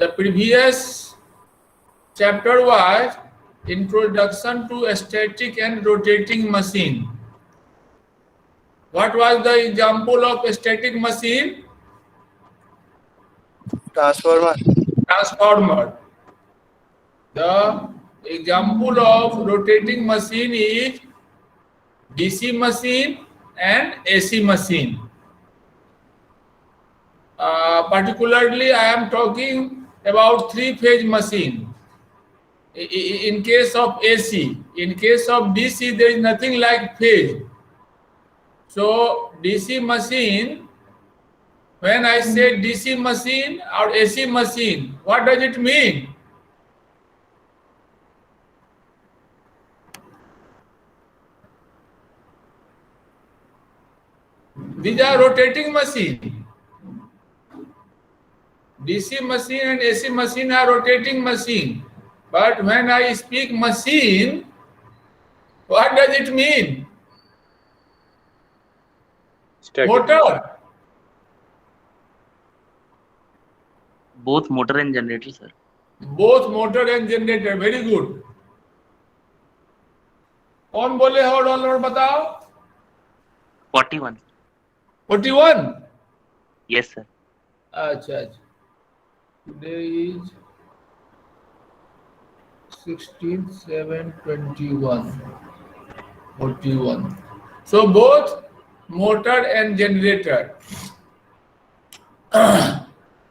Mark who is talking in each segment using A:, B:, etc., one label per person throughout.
A: The previous chapter was Introduction to a Static and Rotating Machine. What was the example of a static machine?
B: Transformer.
A: Transformer. The example of rotating machine is DC machine and AC machine. Particularly, I am talking about three-phase machine. In case of AC, in case of DC, there is nothing like phase. So DC machine, when I say DC machine or AC machine, what does it mean? These are rotating machine. DC machine and AC machine are rotating machine. But when I speak machine, what does it mean?
C: Static.
A: Motor.
D: Both motor and generator, sir.
A: Both motor and generator. Very good. कौन बोले हो dollar बताओ?
D: 41.
A: 41.
D: Yes, sir.
A: अच्छा. Today is 16th, 7, 21. 41. So both motor and generator.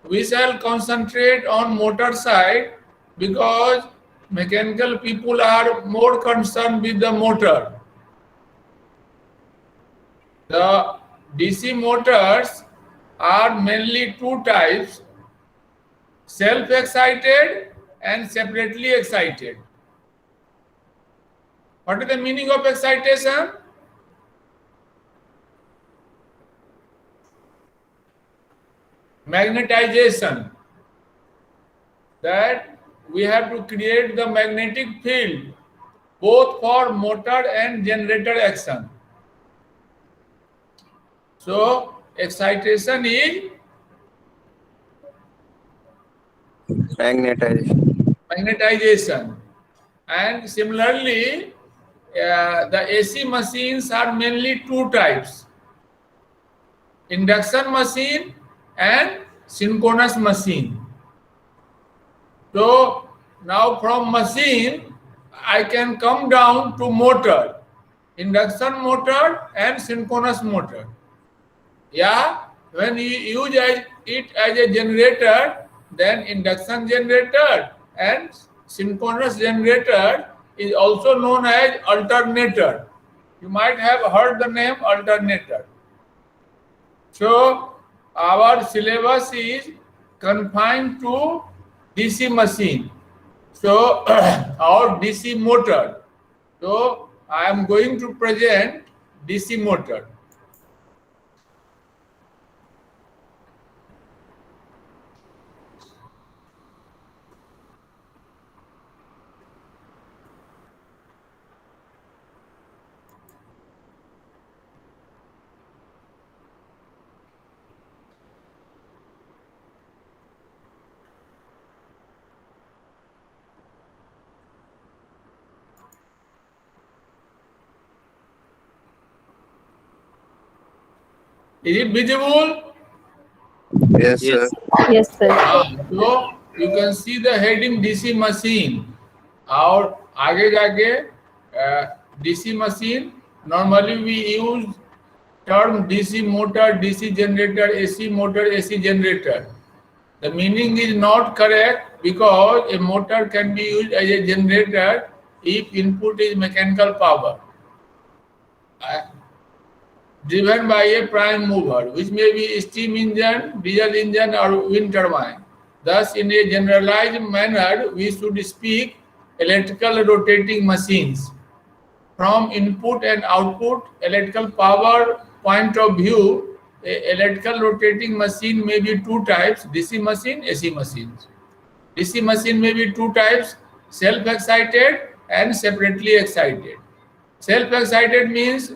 A: We shall concentrate on motor side because mechanical people are more concerned with the motor. The DC motors are mainly two types, self-excited and separately excited. What is the meaning of excitation? Magnetization. That we have to create the magnetic field both for motor and generator action. So excitation is magnetization. And similarly, the AC machines are mainly two types, induction machine and synchronous machine. So now from machine, I can come down to motor, induction motor and synchronous motor. Yeah, when you use it as a generator, then induction generator and synchronous generator is also known as alternator. You might have heard the name alternator. So our syllabus is confined to DC machine. So our DC motor. So I am going to present DC motor. Is it visible?
B: Yes, sir.
E: Yes, sir.
A: So you can see the heading DC machine. और आगे जाके DC machine, normally we use term DC motor, DC generator, AC motor, AC generator. The meaning is not correct because a motor can be used as a generator if input is mechanical power driven by a prime mover, which may be steam engine, diesel engine or wind turbine. Thus, in a generalized manner, we should speak electrical rotating machines. From input and output electrical power point of view, a electrical rotating machine may be two types, DC machine, AC machines. DC machine may be two types, self-excited and separately excited. Self-excited means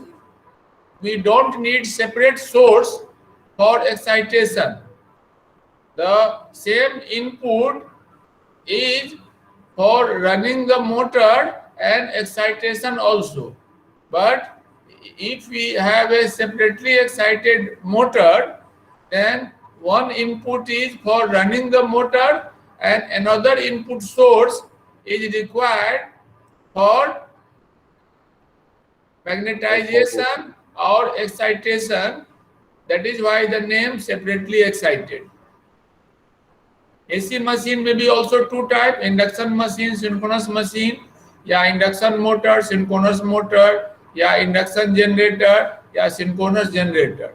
A: we don't need separate source for excitation. the same input is for running the motor and excitation also. But if we have a separately excited motor, then one input is for running the motor and another input source is required for magnetization or excitation. That is why the name separately excited. AC machine may be also two type: induction machine, synchronous machine, या induction motor, synchronous motor, या induction generator, या synchronous generator.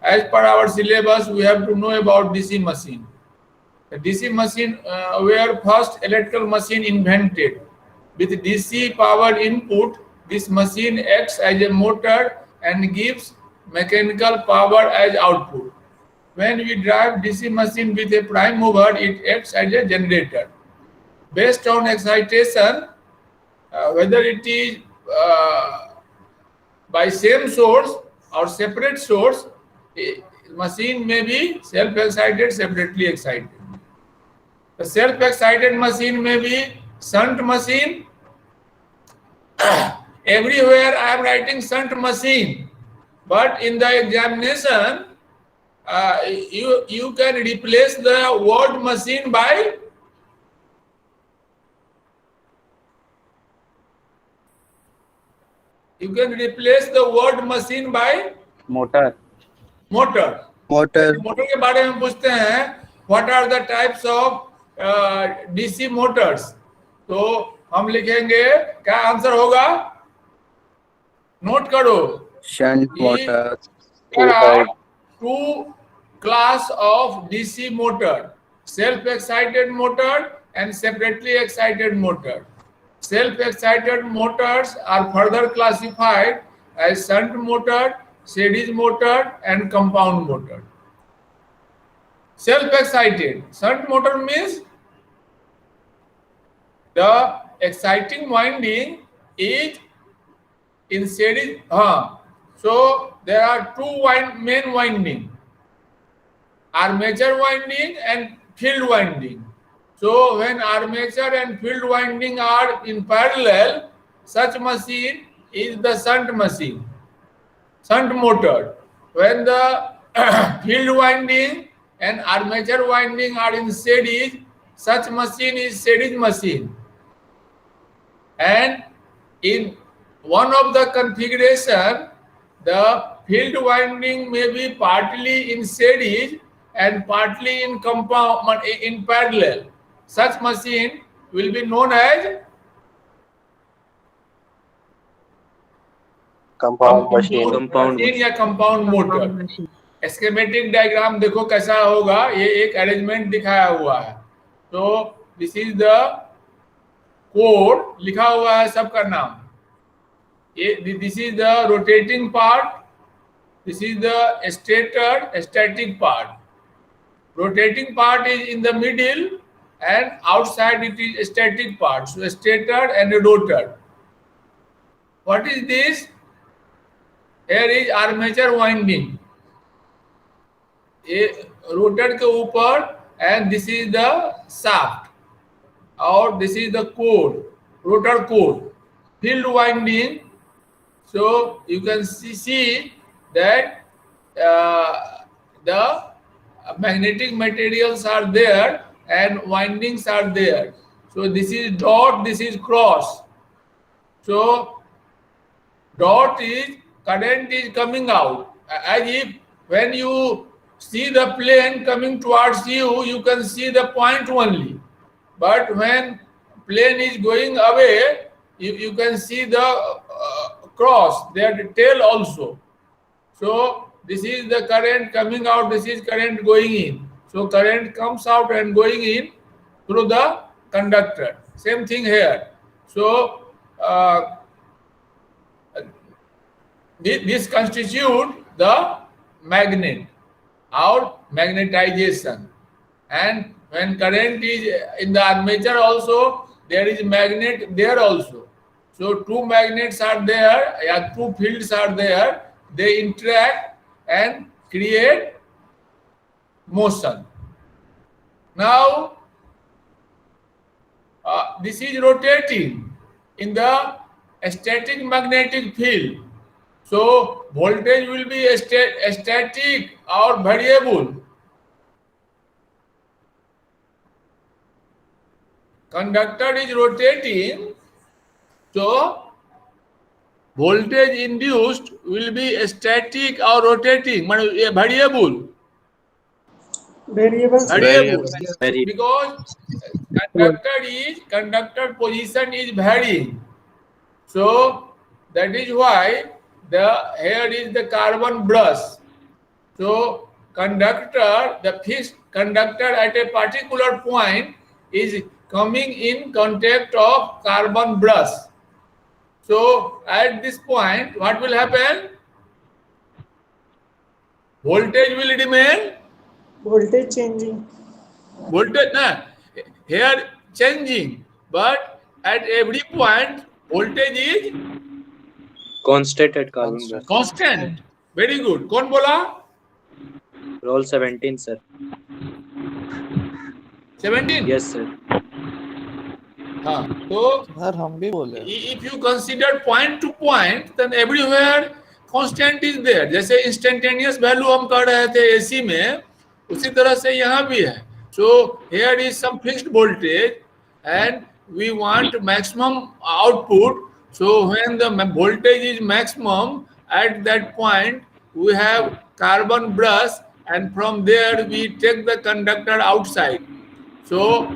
A: As per our syllabus, we have to know about DC machine. The DC machine were first electrical machine invented. With DC power input, this machine acts as a motor and gives mechanical power as output. When we drive DC machine with a prime mover, it acts as a generator. Based on excitation, whether it is by same source or separate source, machine may be self-excited, separately excited. The self-excited machine may be shunt machine. Everywhere I am writing shunt machine, but in the examination, you can replace the word machine by
D: Motor.
A: motor.
B: Motor.
A: Motor के बारे में पूछते हैं, what are the types of DC motors, तो हम लिखेंगे, क्या answer होगा, नोट करो.
B: Shunt motor.
A: There are two class of DC motor: self-excited motor and separately excited motor. Self-excited motors are further classified as shunt motor, series motor, and compound motor. Self-excited shunt motor means the exciting winding is in series. So there are two main winding: armature winding and field winding. So when armature and field winding are in parallel, such machine is the shunt machine, shunt motor. When the field winding and armature winding are in series, such machine is series machine. And in one of the configuration, the field winding may be partly in series and partly in compound, in parallel. Such machine will be known as
B: Compound machine.
D: Compound
A: machine या compound motor. Schematic diagram देखो कैसा होगा, ये एक arrangement दिखाया हुआ है. तो this is the code, लिखा हुआ है सबका नाम. This is the rotating part. This is the static part. Rotating part is in the middle and outside it is static part. So stator and a rotor. What is this? Here is armature winding. A rotor के ऊपर, and this is the shaft, or this is the core, rotor core. Field winding. So you can see that the magnetic materials are there and windings are there. So this is dot, this is cross. So dot is current is coming out, as if when you see the plane coming towards you, you can see the point only. But when plane is going away, you can see the cross, their tail also. So this is the current coming out, this is current going in. So current comes out and going in through the conductor. Same thing here. So this constitutes the magnet or magnetization. And when current is in the armature also, there is magnet there also. So two magnets are there, two fields are there, they interact and create motion. Now, this is rotating in the static magnetic field. So, voltage will be static or variable. Conductor is rotating, so voltage induced will be static or rotating, variable.
C: Variable.
B: Variable.
A: Because conductor position is varying. So that is why here is the carbon brush. So the fixed conductor at a particular point is coming in contact of carbon brush. So at this point, what will happen? Voltage will remain.
C: Voltage changing.
A: Here changing, but at every point voltage is
E: Constant at carbon brush.
A: constant. Very good. कौन बोला?
E: Roll 17, sir.
A: 17.
E: Yes, sir.
A: हाँ, तो
F: sir हम भी बोले
A: if you consider point to point, then everywhere constant is there. जैसे instantaneous value हम कर रहे थे AC में, उसी तरह से यहाँ भी है. So here is some fixed voltage, and we want maximum output. So when the voltage is maximum, at that point we have carbon brush, and from there we take the conductor outside. So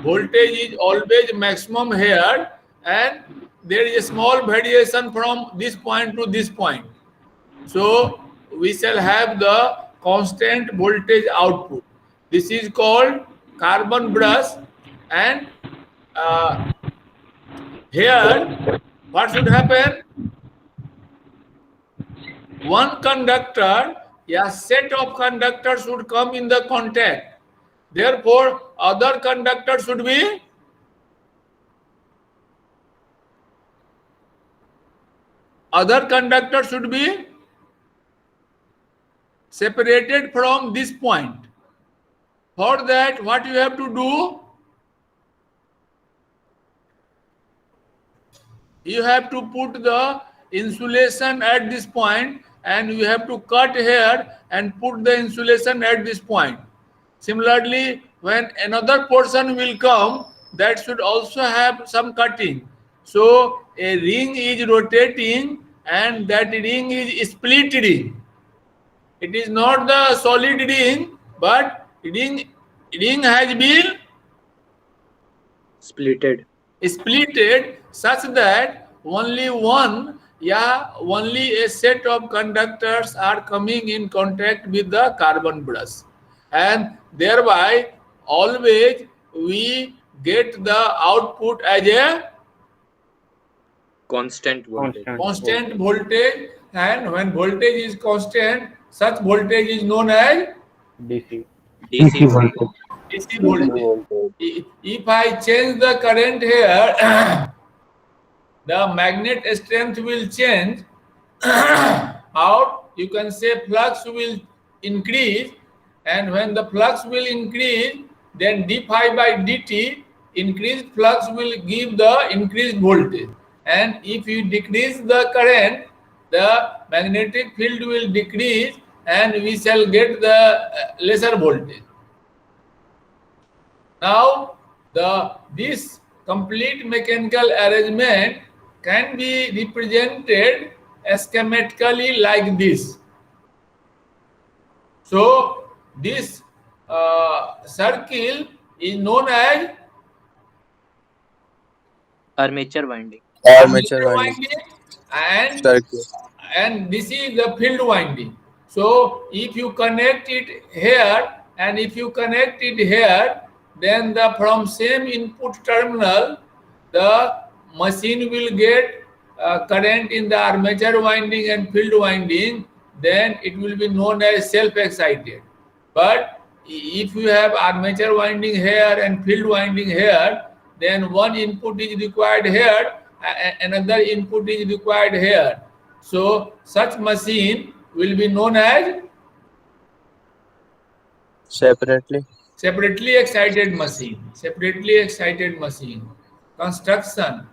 A: voltage is always maximum here, and there is a small variation from this point to this point. So we shall have the constant voltage output. This is called carbon brush, and here what should happen? One conductor, a set of conductors should come in the contact. Therefore, other conductors should be separated from this point. For that, what you have to do? You have to put the insulation at this point, and you have to cut here and put the insulation at this point. Similarly, when another portion will come, that should also have some cutting. So a ring is rotating, and that ring is split ring. It is not the solid ring, but ring has been
E: Splitted.
A: such that only only a set of conductors are coming in contact with the carbon brush, and thereby always we get the output as a
E: Constant voltage.
A: constant voltage, and when voltage is constant, such voltage is known as
F: DC
E: DC voltage.
A: DC voltage. If I change the current here, the magnet strength will change, or you can say flux will increase, and when the flux will increase, then d phi by dt, increased flux will give the increased voltage, and if you decrease the current, the magnetic field will decrease, and we shall get the lesser voltage. Now, this complete mechanical arrangement can be represented schematically like this. So, this circle is known as
E: Armature winding.
B: Armature winding. Circle.
A: and this is the field winding. So if you connect it here and if you connect it here, then from same input terminal, the machine will get current in the armature winding and field winding. Then it will be known as self-excited. But if you have armature winding here and field winding here, then one input is required here, another input is required here. So such machine will be known as
B: Separately.
A: separately excited machine. Construction,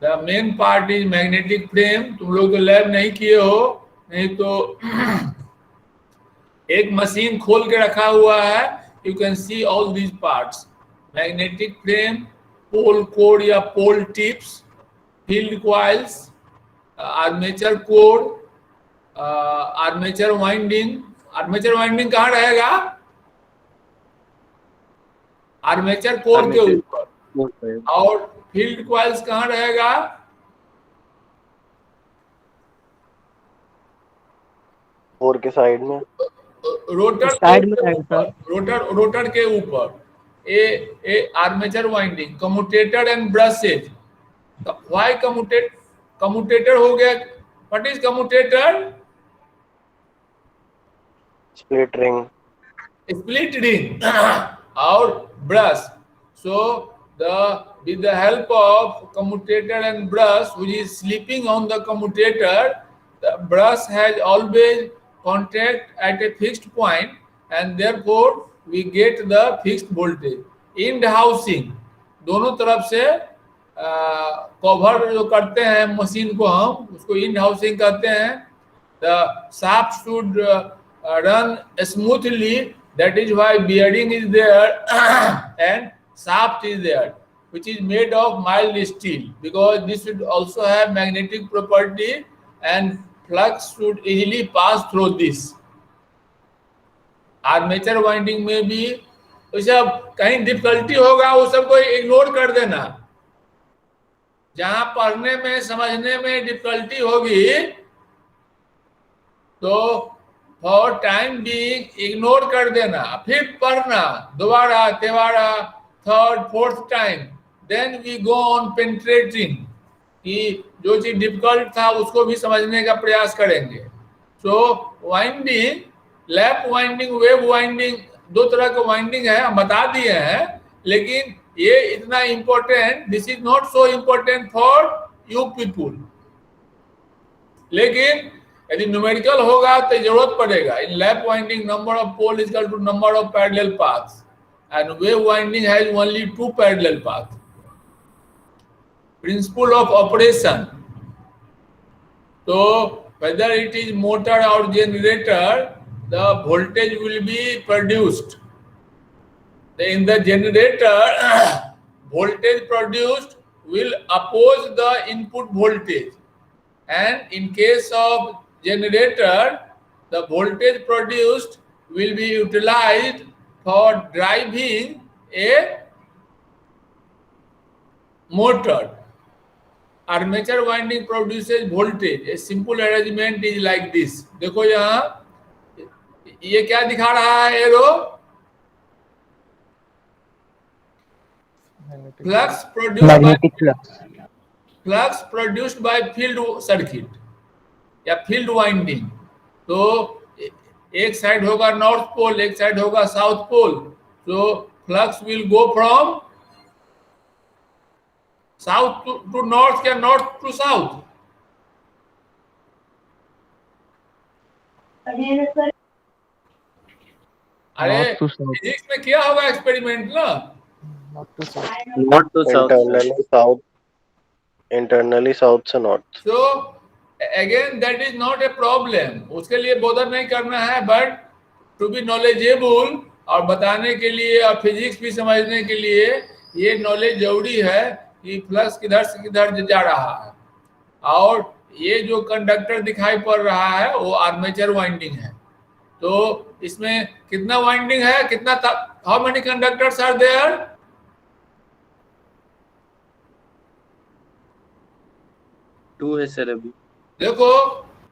A: the main part is magnetic frame. तुम लोग तो lab नहीं किए हो, नहीं तो एक machine खोल के रखा हुआ है. You can see all these parts: magnetic frame, pole core या pole tips, field coils, armature core, armature winding. Armature winding कहाँ रहेगा? आर्मेचर कोर के ऊपर. और फील्ड कॉइल्स कहाँ रहेगा?
B: कोर के साइड में.
A: रोटर
E: साइड में रहेगा
A: सर. रोटर के ऊपर. ए armature winding, commutator and brushes. Why commutator हो गया? What is commutator?
B: Split ring
A: और brush. So with the help of commutator and brush, which is sleeping on the commutator, the brush has always contact at a fixed point, and therefore we get the fixed voltage. End housing, दोनों तरफ से cover जो करते हैं machine को, हम उसको end housing कहते हैं. The shaft should run smoothly. That is why bearing is there and shaft is there, which is made of mild steel, because this should also have magnetic property and flux should easily pass through this. Armature winding में भी तो सब कहीं difficulty होगा, वो सबको ignore कर देना. जहां पढ़ने में समझने में डिफिकल्टी होगी तो फॉर टाइम बीइंग इग्नोर कर देना, फिर पढ़ना दोबारा तिबारा third fourth time. Then we go on penetrating, कि जो चीज डिफिकल्ट था उसको भी समझने का प्रयास करेंगे. So winding, lap winding, wave winding, दो तरह के वाइंडिंग है, हम बता दिए हैं. लेकिन ये इतना important, this is not so important for you people. लेकिन यदि न्यूमेरिकल होगा तो जरूरत पड़ेगा. In lap winding number of pole is equal to number of parallel paths, and wave winding has only 2 parallel path. Principle of operation, तो whether it is motor or generator, the voltage will be produced. In the generator, voltage produced will oppose the input voltage, and in case of generator, the voltage produced will be utilized for driving a motor. Armature winding produces voltage. A simple arrangement is like this. देखो यहाँ ये क्या दिखा रहा है arrow? Flux produced by field circuit या field winding. तो एक साइड होगा नॉर्थ पोल, एक साइड होगा साउथ पोल. तो flux will go from south to north या नॉर्थ टू साउथ. अरे फिजिक्स में किया होगा एक्सपेरिमेंट ना.
E: Not to south,
B: internally south से north.
A: So again that is not a problem, उसके लिए बोधर नहीं करना है, बट टू बी नॉलेजेबल और बताने के लिए और फिजिक्स भी समझने के लिए ये नॉलेज जरूरी है कि फ्लक्स किधर से किधर जा रहा है. और ये जो कंडक्टर दिखाई पड़ रहा है वो आर्मेचर वाइंडिंग है. तो इसमें कितना वाइंडिंग है, कितना, how many conductors are there?
E: Two है सर. अभी
A: देखो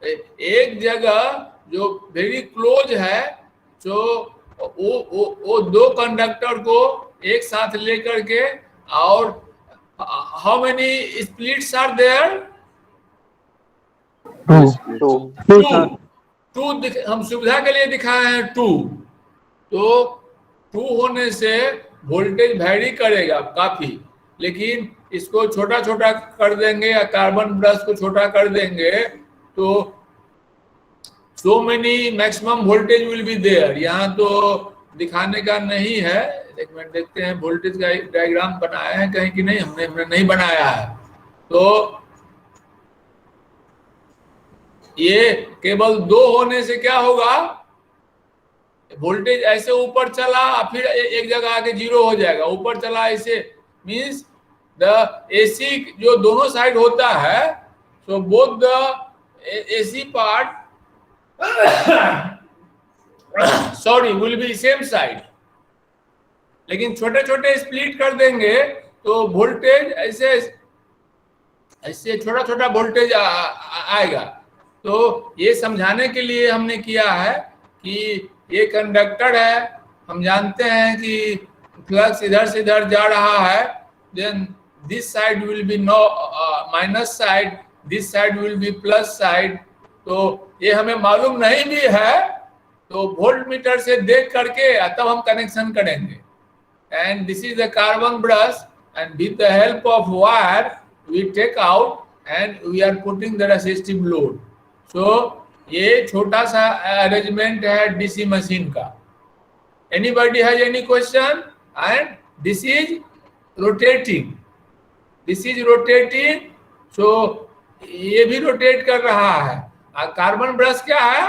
A: एक जगह जो वेरी क्लोज है, जो वो दो कंडक्टर को एक साथ लेकर के, और how many splits are there? Two हम सुविधा के लिए दिखाए हैं 2. तो 2 होने से वोल्टेज वैरी करेगा काफी, लेकिन इसको छोटा छोटा कर देंगे या कार्बन ब्रश को छोटा कर देंगे तो so many maximum voltage will be there. यहाँ तो दिखाने का नहीं है। एक मिनट देखते हैं, वोल्टेज का एक डायग्राम बनाया है कहीं कि नहीं, हमने नहीं बनाया है। तो ये केवल 2 होने से क्या होगा, वोल्टेज ऐसे ऊपर चला फिर एक जगह आके 0 हो जाएगा, ऊपर चला ऐसे, मींस द एसी जो दोनों साइड होता है, so both the AC part sorry will be same side. लेकिन छोटे छोटे स्प्लिट कर देंगे तो वोल्टेज ऐसे ऐसे छोटा छोटा वोल्टेज आएगा। तो ये समझाने के लिए हमने किया है कि ये कंडक्टर है, हम जानते हैं कि फ्लक्स इधर से इधर जा रहा है, then this side will be no minus side, this side will be plus side. तो ये हमें मालूम नहीं भी है तो वोल्ट मीटर से देख करके तब हम कनेक्शन करेंगे। And this is the carbon brush and with the help of wire we take out and we are putting the resistive load. So ये छोटा सा अरेंजमेंट है डीसी मशीन का। Anybody has any question? And this is rotating. This is rotating. So ये भी rotate कर रहा है। कार्बन ब्रश क्या है?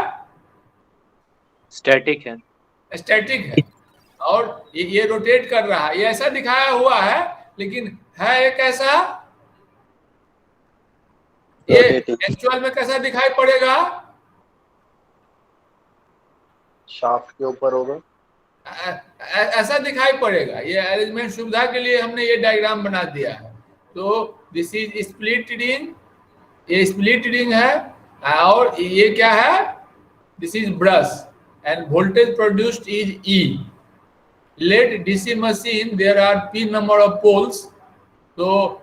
E: स्टैटिक है।
A: स्टैटिक है और ये रोटेट कर रहा है। ये ऐसा दिखाया हुआ है लेकिन है एक ऐसा, ये एक्चुअल में कैसा दिखाई पड़ेगा?
B: शाफ्ट के ऊपर होगा,
A: ऐसा दिखाई पड़ेगा। ये अरेंजमेंट सुविधा के लिए हमने ये डायग्राम बना दिया है। तो दिस इज स्प्लिट रिंग, ये स्प्लिट रिंग है और ये क्या है? This is brush and voltage produced is E. Let DC machine there are p नंबर ऑफ पोल्स। तो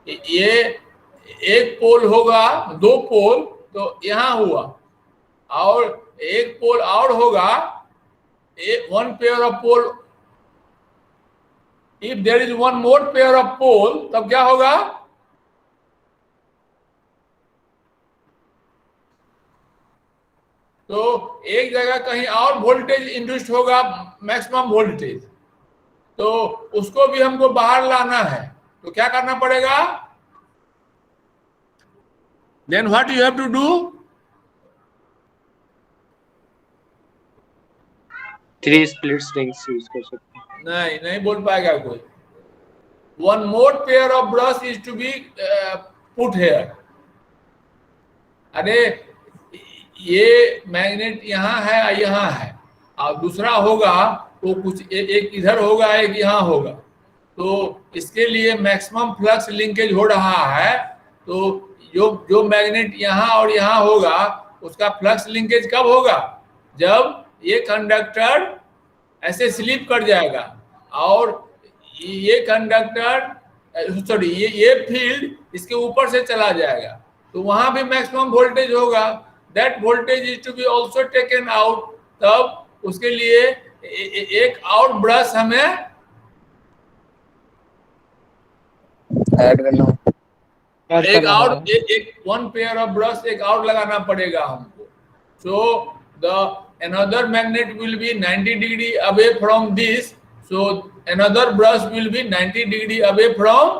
A: ये एक पोल होगा, 2 पोल तो यहां हुआ, और एक पोल और होगा, 1 pair of pole. If there is 1 more pair of pole तब क्या होगा? तो एक जगह कहीं और वोल्टेज इंड्यूस्ड होगा, मैक्सिमम वोल्टेज, तो उसको भी हमको बाहर लाना है। तो क्या करना पड़ेगा? Then what you have to do?
E: 3 split rings use कर सकते हैं।
A: नहीं बोल पाएगा कोई। 1 more pair of brush is to be put here. अरे ये मैग्नेट यहाँ है, यहाँ है, और दूसरा होगा वो कुछ एक इधर होगा, एक यहाँ होगा। तो इसके लिए मैक्सिमम फ्लक्स लिंकेज हो रहा है। तो जो मैग्नेट यहाँ और यहाँ होगा उसका फ्लक्स लिंकेज कब होगा? जब ये कंडक्टर ऐसे स्लिप कर जाएगा और ये कंडक्टर सॉरी ये फील्ड इसके ऊपर से चला जाएगा, तो वहां भी मैक्सिमम वोल्टेज होगा। That voltage is to be also taken out. तब उसके लिए एक और ब्रश हमें
B: ऐड करना,
A: एक और एक 1 पेयर ऑफ ब्रश एक और लगाना पड़ेगा हमको। So the another magnet will be 90 degree away from this, so another brush will be 90 degree away from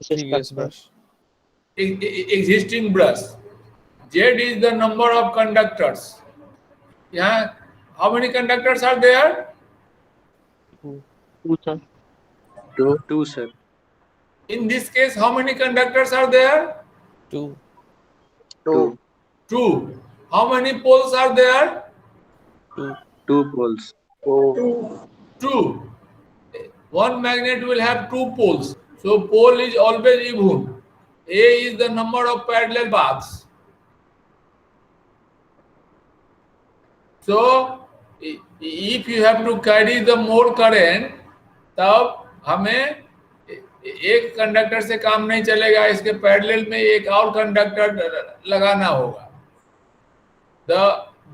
F: previous brush.
A: existing brush. Z is the number of conductors. Yeah, how many conductors are there?
D: 2 sir.
E: 2 sir।
A: In this case, how many conductors are there?
F: 2.
A: 2. How many poles are there?
E: 2 poles।
A: 2. One magnet will have 2 poles, so pole is always even. A is the number of parallel paths. So if you have to carry the more current, तब हमें एक conductor से काम नहीं चलेगा, इसके parallel में एक और कंडक्टर लगाना होगा।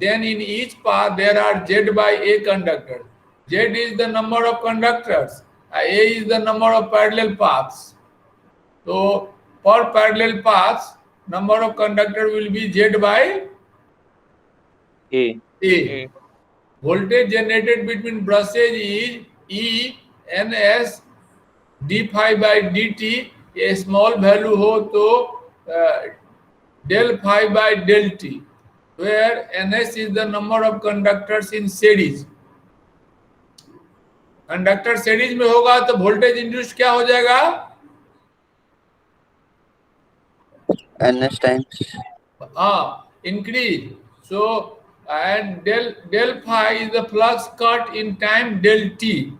A: Then in each path there are Z by A conductors. Z is the number of conductors, A is the number of parallel paths. So per parallel paths, number of conductor will be Z by
E: A।
A: A. Voltage generated between brushes is E NS d phi by dt. A small value हो तो del phi by del t, where NS is the number of conductors in series. Conductor series में होगा तो voltage induce क्या हो जाएगा?
B: NS times.
A: Increase. So and del phi is the flux cut in time del t.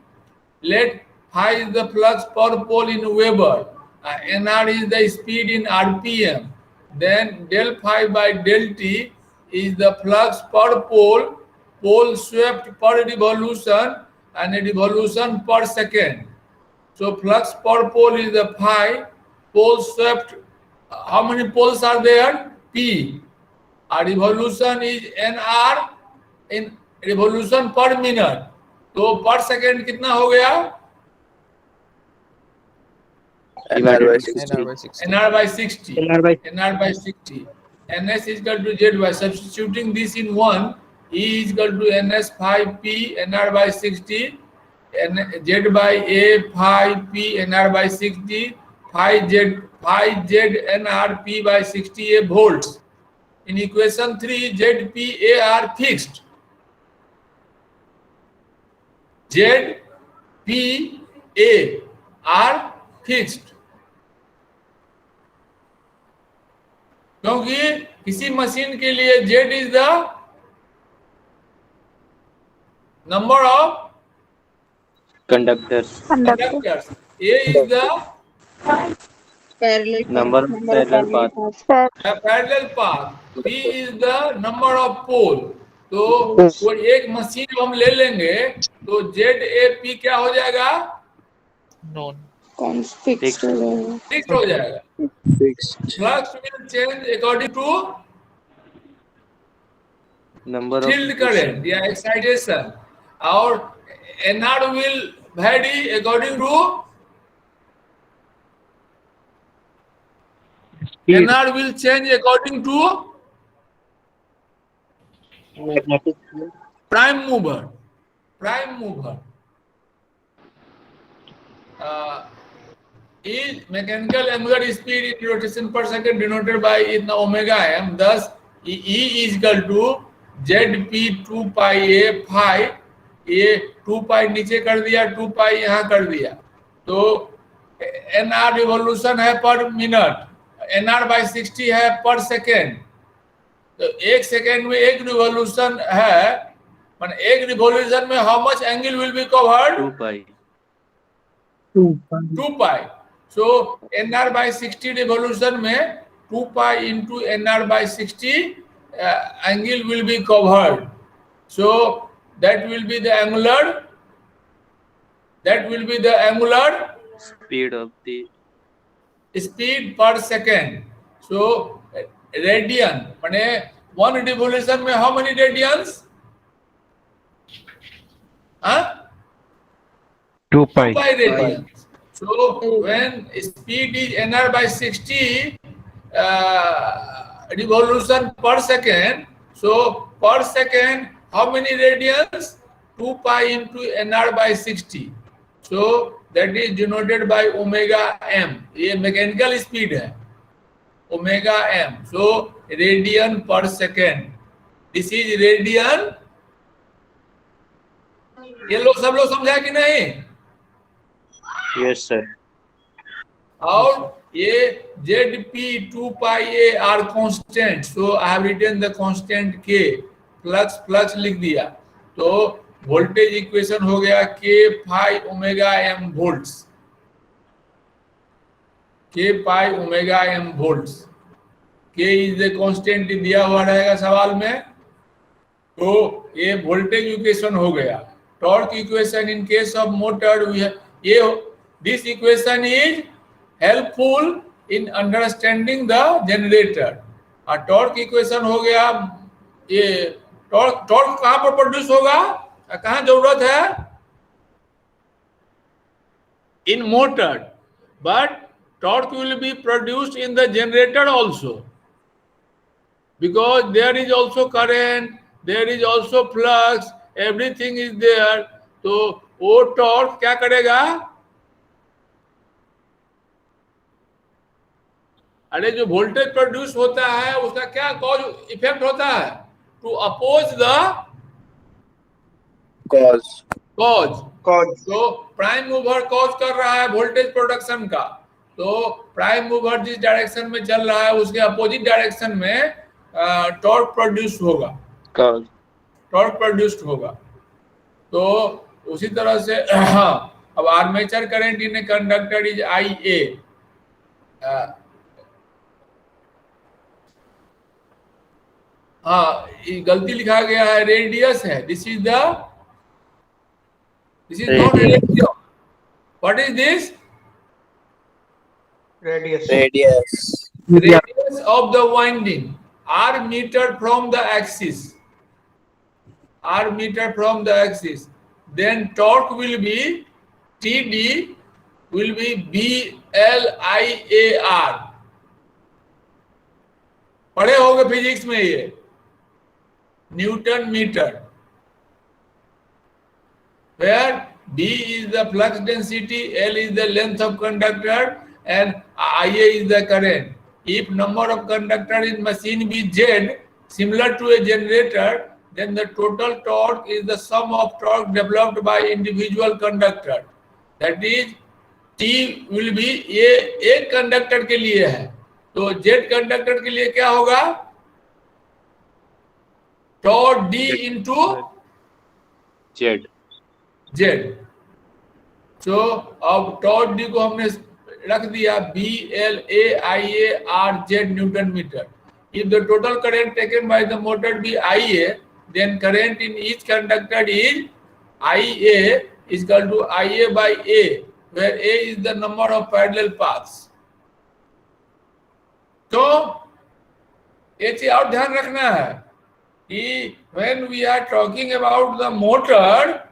A: Let phi is the flux per pole in Weber. Nr is the speed in RPM. Then del phi by del t is the flux per pole, pole swept per revolution, and a revolution per second. So flux per pole is the phi, pole swept. How many poles are there? P. A revolution is NR in revolution per minute. तो per second कितना हो गया?
B: NR by 60.
F: NR by 60.
A: NR by 60.
E: NR by
A: 60. NS is equal to Z by substituting this in 1. E is equal to NS phi P NR by 60. Z by A phi P NR by 60. Phi Z NR P by 60 A volts. In equation 3, Z P A are fixed. Z P A are fixed. क्योंकि किसी machine के लिए Z is the number of
E: conductors.
A: conductors. A is the
E: Number of parallel path.
A: parallel path. P is the number of pole. तो कोई एक machine हम ले लेंगे तो ZAP क्या हो जाएगा?
F: Known.
E: Fixed.
A: फिक्स हो जाएगा.
B: Fixed.
A: Flux will change according to
E: Number of
A: field current या excitation, और NR will vary according to NR will change according to
E: magnetic field.
A: prime mover. Is mechanical angular speed in rotation per second denoted by इतना omega m. Thus E is equal to ZP 2 pi A phi. ये 2 pi नीचे कर दिया, 2 pi यहाँ कर दिया. तो NR revolution है पर मिनट, NR by 60 है पर सेकेंड. तो एक सेकेंड में एक रिवॉल्यूशन है, मान एक रिवॉल्यूशन में how much angle will be covered?
E: 2 pi.
A: 2 pi. So NR by 60 revolution में 2 pi into NR by 60 angle will be covered. So that will be the angular
E: Speed of the
A: speed per second. So radian माने one revolution में how many radians?
G: 2 pi.
A: 2 pi radians. So when speed is NR by 60 revolution per second, so per second how many radians? 2 pi into NR by 60. So that is denoted by omega m. ये mechanical speed है, omega m. So radian per second. This is radian. ये लोग सब लोग समझा कि नहीं?
E: yes sir.
A: और ये ZP 2 pi A are constant. So I have written the constant K. Flux लिख दिया. तो वोल्टेज इक्वेशन हो गया K phi omega m volts. K pi omega m volts. K is the constant दिया हुआ रहेगा सवाल में. तो ये वोल्टेज इक्वेशन हो गया. Torque equation in case of motor ये this equation is helpful in understanding the generator. और टॉर्क इक्वेशन हो गया. ये टॉर्क कहाँ पर प्रोड्यूस होगा, कहाँ जरूरत है? In motor, but torque will be produced in the generator also, because there is also current, there is also flux, everything is there. तो वो टॉर्क क्या करेगा? अरे जो वोल्टेज प्रोड्यूस होता है उसका क्या कॉज इफेक्ट होता है? To oppose the cause. तो प्राइम मूवर कॉज कर रहा है वोल्टेज प्रोडक्शन का, तो प्राइम मूवर जिस डायरेक्शन में चल रहा है उसके अपोजिट डायरेक्शन में टॉर्क प्रोड्यूस होगा, टॉर्क प्रोड्यूस्ड होगा. तो उसी तरह से अब armature current in a conductor is IA. हाँ, ये गलती लिखा गया है, रेडियस है. This is not radius. What is this?
B: Radius.
A: Radius of the winding, r meter from the axis. R meter from the axis. Then torque will be TD will be BLIAR. पढ़े होंगे physics में ये, newton meter. Where B is the flux density, L is the length of conductor, and IA is the current. If number of conductor in machine be Z, similar to a generator, then the total torque is the sum of torque developed by individual conductor. That is, T will be ये एक conductor के लिए है, तो Z conductor के लिए क्या होगा? Torque D into Z. तो अब टॉर्क D को हमने रख दिया BLAIARZ newton meter. If the total current taken by the motor be IA, then current in each conductor is IA is equal to IA by A, where A is the number of parallel paths. तो ये चीज और ध्यान रखना है कि when we are talking about the motor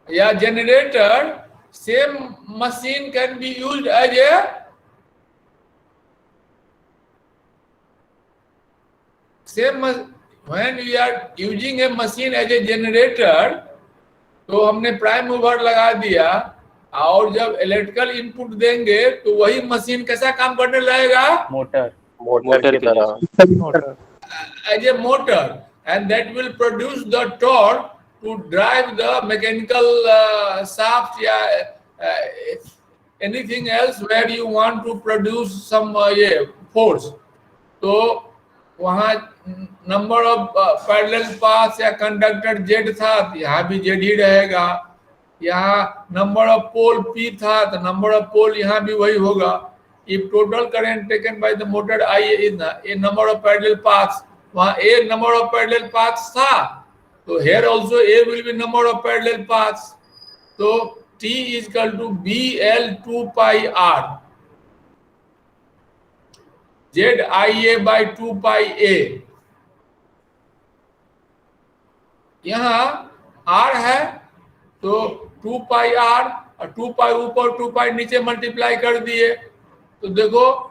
A: या generator, same machine can be used as a when we are using a machine as a generator, तो हमने प्राइम मूवर लगा दिया और जब इलेक्ट्रिकल इनपुट देंगे तो वही मशीन कैसा काम करने लगेगा?
E: मोटर की तरह.
A: As a motor, and that will produce the torque to drive the mechanical shaft या anything else where you want to produce some force. तो वहाँ नंबर ऑफ पैरेलल पाथ या कंडक्टर Z था, यहाँ भी Z ही रहेगा. यहाँ नंबर ऑफ पोल P था, तो नंबर ऑफ पोल यहाँ भी वही होगा. If total current taken by the motor IA is a number of parallel paths, वहाँ A number of parallel paths था, तो here also A will be number of parallel paths. तो T is equal to BL 2 pi R. ZIA by 2 pi A. यहाँ R है तो 2 pi R और 2 pi ऊपर 2 pi नीचे मल्टीप्लाई कर दिए. तो देखो,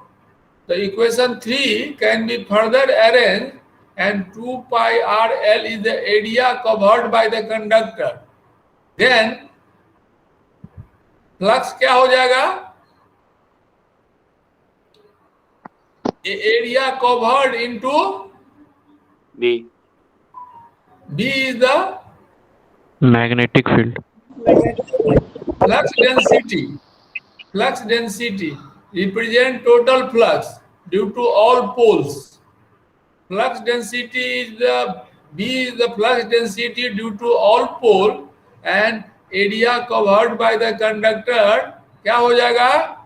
A: the equation 3 can be further arranged and 2 pi RL is the area covered by the conductor. Then flux क्या हो जाएगा? Area covered into
E: B.
A: B is the
F: Magnetic field.
A: flux density. Flux density represent total flux due to all poles. Flux density is the B is the flux density due to all pole and area covered by the conductor क्या हो जाएगा?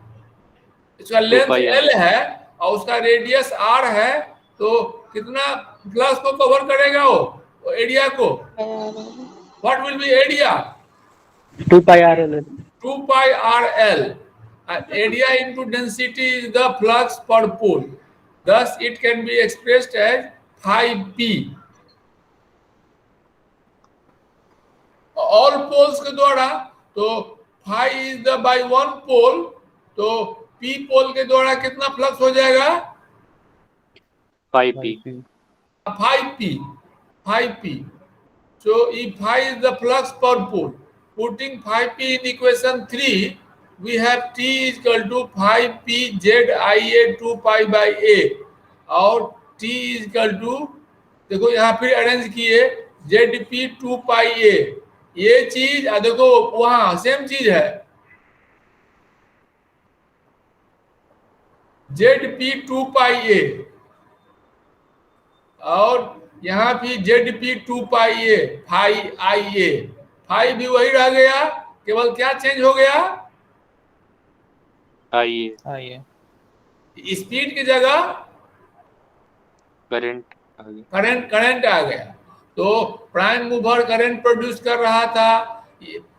A: इसका length L है और उसका radius R है, तो कितना फ्लक्स को कवर करेगा वो एरिया को? What will be area?
E: 2 pi RL.
A: 2 pi RL. Area into density is the flux per pole. Thus, it can be expressed as phi P. All poles के द्वारा तो phi is the by one pole, तो P पोल के द्वारा कितना flux हो जाएगा?
E: Phi P.
A: 5p, 5p. So if phi is the flux per pole, putting 5p in equation 3, we have T is equal to 5p ZIA 2 pi by A, और T is equal to, देखो यहाँ फिर arrange किए ZP 2 pi A, ये चीज देखो वहां same चीज है, ZP 2 pi A, और यहाँ भी ZP 2 pi A, phi IA, phi भी वही रह गया, केवल क्या चेंज हो गया,
E: आइए
A: स्पीड की जगह
E: करंट आ गया।
A: करंट आ गया। तो प्राइम मूवर करंट प्रोड्यूस कर रहा था,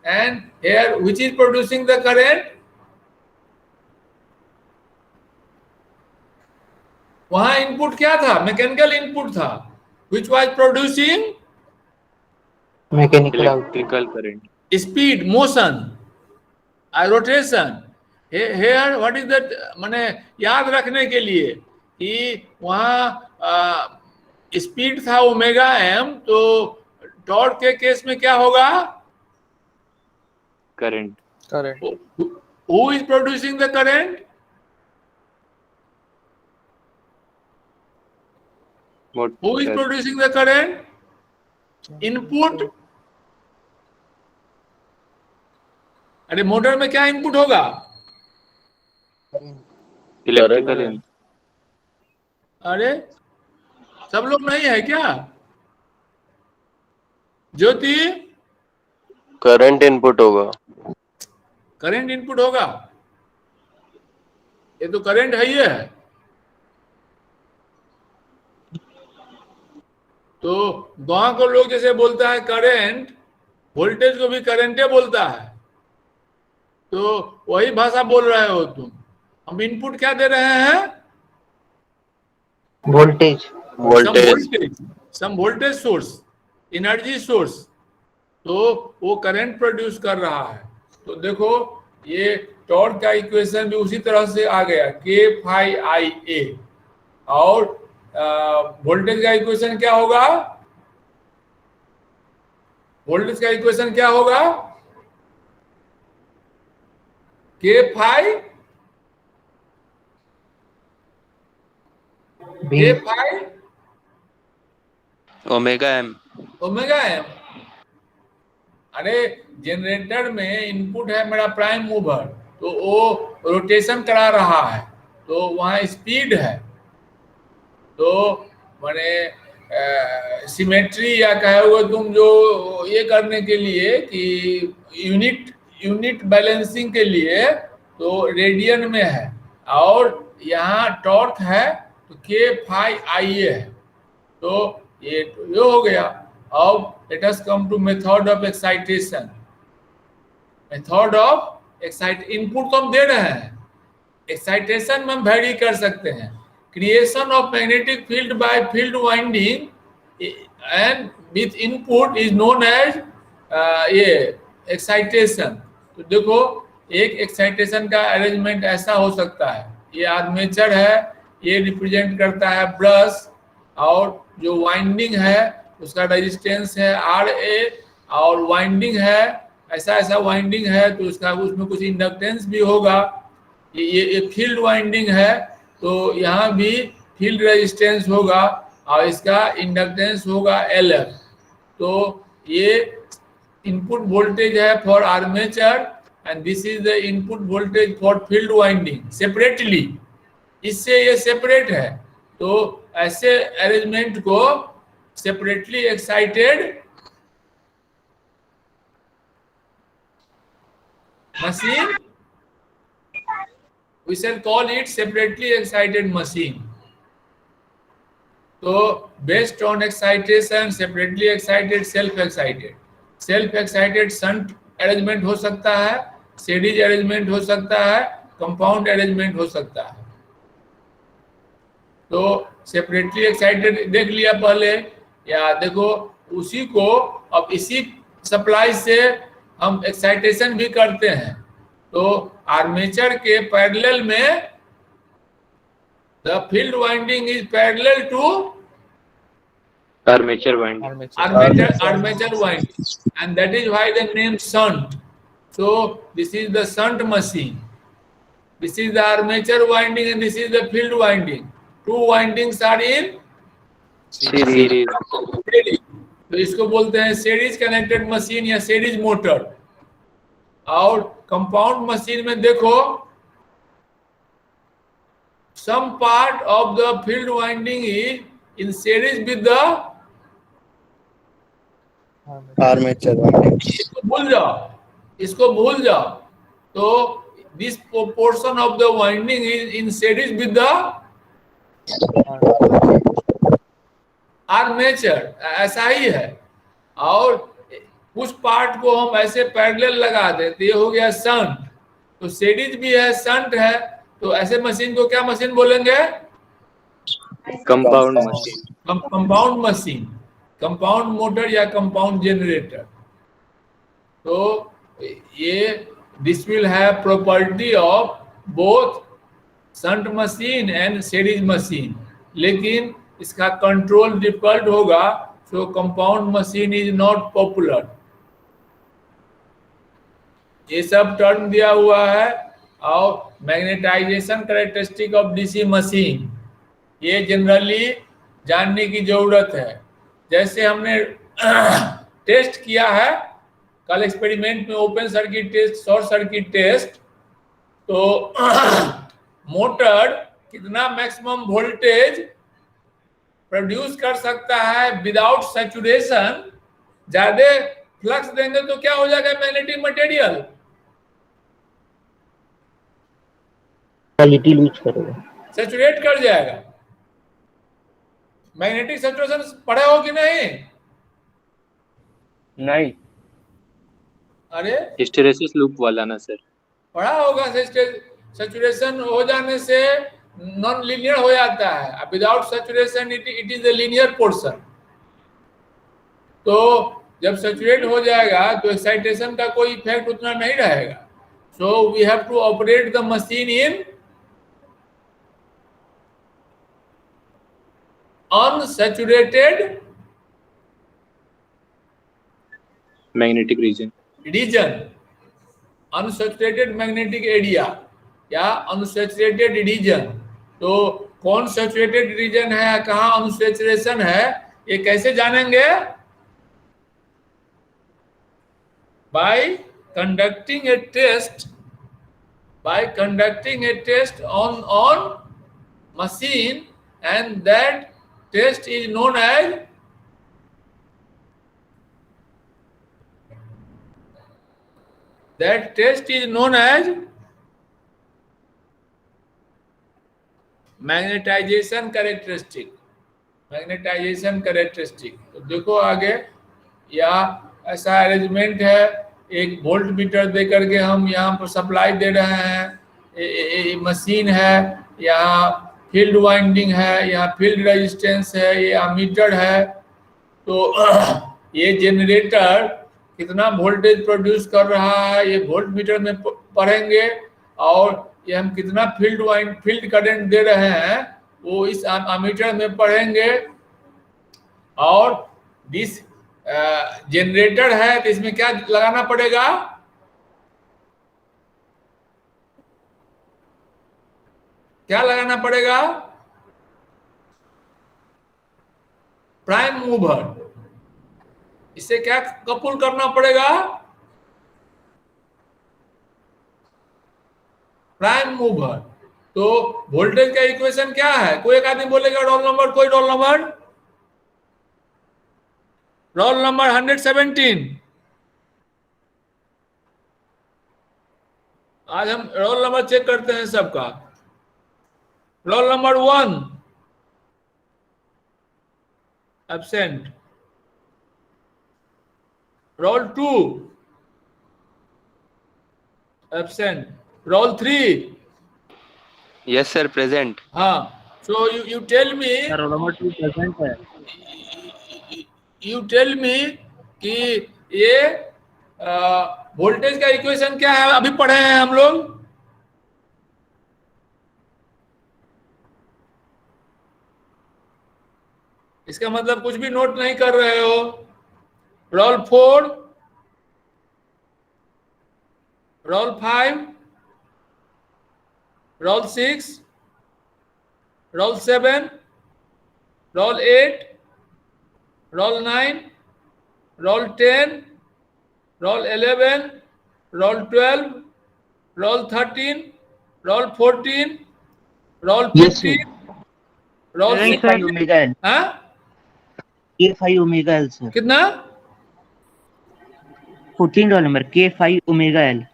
A: and here which is producing the current, वहां इनपुट क्या था, मैकेनिकल इनपुट था, which was producing
E: electrical current,
A: speed, motion, rotation. Here what is that, माने याद रखने के लिए कि वहां स्पीड था ओमेगा एम, तो टॉर्क के केस में क्या होगा,
E: current
A: who is producing the current, who is producing the current, input। अरे मोटर में क्या इनपुट होगा,
E: इलेक्ट्रिकल।
A: अरे सब लोग नहीं है क्या, ज्योति,
G: करंट इनपुट होगा,
A: करंट इनपुट होगा, ये तो करंट है ही है। तो गांव को लोग जैसे बोलता है करंट, वोल्टेज को भी करंटे बोलता है, तो वही भाषा बोल रहे हो तुम। हम इनपुट क्या दे रहे हैं, सम वोल्टेज सोर्स, एनर्जी सोर्स, तो वो करंट प्रोड्यूस कर रहा है। तो देखो ये टॉर्क का इक्वेशन भी उसी तरह से आ गया, K phi IA, और वोल्टेज का इक्वेशन क्या होगा, वोल्टेज का इक्वेशन क्या होगा, K phi
G: ओमेगा एम।
A: अरे जनरेटर में इनपुट है मेरा प्राइम मूवर, तो वो रोटेशन करा रहा है, तो वहां स्पीड है, तो माने सिमेट्री या कहे हुए तुम जो ये करने के लिए कि यूनिट बैलेंसिंग के लिए, तो रेडियन में है, और यहाँ टॉर्क है तो K phi IA है, तो ये हो गया। अब let us come to method of excitation. Method of input तो हम दे रहे हैं, एक्साइटेशन में हम वेरी कर सकते हैं, creation of magnetic field by field winding and with input is known as ये excitation। तो देखो एक एक्साइटेशन का अरेंजमेंट ऐसा हो सकता है, ये आर्मेचर है, ये रिप्रेजेंट करता है ब्रश, और जो वाइंडिंग है उसका रेजिस्टेंस है RA, और वाइंडिंग है ऐसा वाइंडिंग है तो उसमें कुछ इंडक्टेंस भी होगा। ये फील्ड वाइंडिंग है, तो यहाँ भी फील्ड रेजिस्टेंस होगा, और इसका इंडक्टेंस होगा LF। तो ये इनपुट वोल्टेज है for armature, and this is the input voltage for field winding separately, इससे ये सेपरेट है। तो ऐसे अरेंजमेंट को separately excited machine, we shall call it separately excited machine। तो based on excitation, separately excited, self excited shunt arrangement हो सकता है, सीरीज अरेंजमेंट हो सकता है, कंपाउंड अरेंजमेंट हो सकता है। तो सेपरेटली एक्साइटेड देख लिया पहले, या देखो उसी को अब इसी सप्लाई से हम एक्साइटेशन भी करते हैं। तो आर्मेचर के पैरेलल में the field winding is parallel to
E: Armature winding.
A: armature winding, and that is why the name shunt. So this is the shunt machine. This is the armature winding and this is the field winding. Two windings are in
E: Series.
A: series. तो इसको बोलते हैं series connected machine या series motor. और compound machine में देखो, some part of the field winding is in series with the
B: Armature winding.
A: इसको भूल जाओ। तो this portion of the winding is in series with the armature, ऐसा ही है। और कुछ पार्ट को हम ऐसे पैरेलल लगा देते, ये हो गया शंट। तो सीरीज भी है, शंट है, तो ऐसे मशीन को क्या मशीन बोलेंगे?
E: Compound machine.
A: Compound machine, compound motor या कंपाउंड जनरेटर। तो ये this will have property of both shunt machine and series machine, लेकिन इसका कंट्रोल डिफिकल्ट होगा। So compound machine is not popular. ये सब टर्म दिया हुआ है। और magnetization characteristic of DC machine, ये जनरली जानने की जरूरत है। जैसे हमने टेस्ट किया है कल एक्सपेरिमेंट में, open circuit test, short circuit test. तो मोटर कितना मैक्सिमम वोल्टेज प्रोड्यूस कर सकता है विदाउट सैचुरेशन। ज्यादा फ्लक्स देंगे तो क्या हो जाएगा? मैग्नेटिक मटेरियल
E: लूज करेगा,
A: सैचुरेट कर जाएगा। मैग्नेटिक सैचुरेशन पढ़े हो कि नहीं?
E: नहीं,
A: अरे
E: हिस्टेरेसिस लूप वाला ना सर।
A: पढ़ा होगा। सैचुरेशन हो जाने से नॉन लीनियर हो जाता है, without saturation it is the linear portion. तो जब सैचुरेट हो जाएगा तो एक्साइटेशन का कोई इफेक्ट उतना नहीं रहेगा। So we have to operate the machine in unsaturated
E: magnetic region,
A: unsaturated magnetic area या अनसैचुरेटेड रीजन। तो कौन सैचुरेटेड रीजन है, कहाँ अनसैचुरेशन है, ये कैसे जानेंगे? By conducting a test on machine, and that test is known as magnetization characteristic. तो देखो आगे, या ऐसा अरेंजमेंट है, एक वोल्ट मीटर दे करके हम यहाँ पर सप्लाई दे रहे हैं। मशीन है, यहाँ फील्ड वाइंडिंग है, यहाँ फील्ड रेजिस्टेंस है, ये अमीटर है। तो ये जनरेटर कितना वोल्टेज प्रोड्यूस कर रहा है ये वोल्ट मीटर में पढ़ेंगे, और ये हम कितना फील्ड करंट दे रहे हैं वो इस अमीटर में पढ़ेंगे। और दिस जनरेटर है, तो इसमें क्या लगाना पड़ेगा? क्या लगाना पड़ेगा? Prime mover. इसे क्या कपुल करना पड़ेगा? Prime mover. तो वोल्टेज का इक्वेशन क्या है? कोई एक आदमी बोलेगा रोल नंबर, कोई रोल नंबर? Roll number 117। आज हम रोल नंबर चेक करते हैं सबका। Roll number 1 absent, roll 2 absent, roll 3
G: Yes, sir. Present.
A: हाँ। So you tell me,
D: roll number 2 present है।
A: यू टेल मी कि ये वोल्टेज का इक्वेशन क्या है? अभी पढ़े हैं हम लोग। इसका मतलब कुछ भी नोट नहीं कर रहे हो। Roll 4, roll 5, roll 6, roll 7, roll 8, roll 9, roll 10, roll 11, roll 12, roll 13, roll 14, roll 15, roll
E: K5
A: 16.
E: omega L.
A: हाँ
E: K5 omega L sir.
A: कितना?
E: 14 roll number K5 omega L.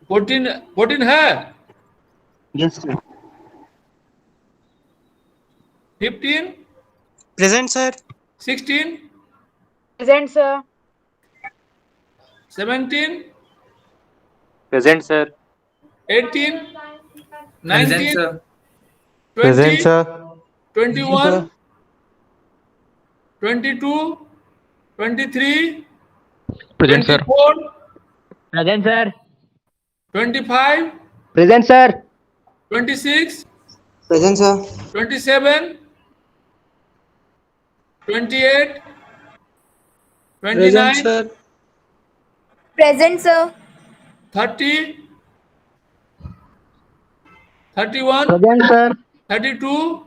A: 14 है।
E: Yes sir.
A: 15,
B: Present, sir.
A: 16,
H: Present, sir.
A: 17,
G: Present, sir.
A: 18, 19, 20,
B: Present, sir.
A: 21, 22, 23,
F: Present, sir.
A: 24,
E: Present sir.
A: 25,
E: Present sir.
A: 26,
B: Present, sir.
A: 27, 28, 29,
B: Present, sir.
H: Present, sir.
A: 30, 31,
E: Present sir.
A: 32,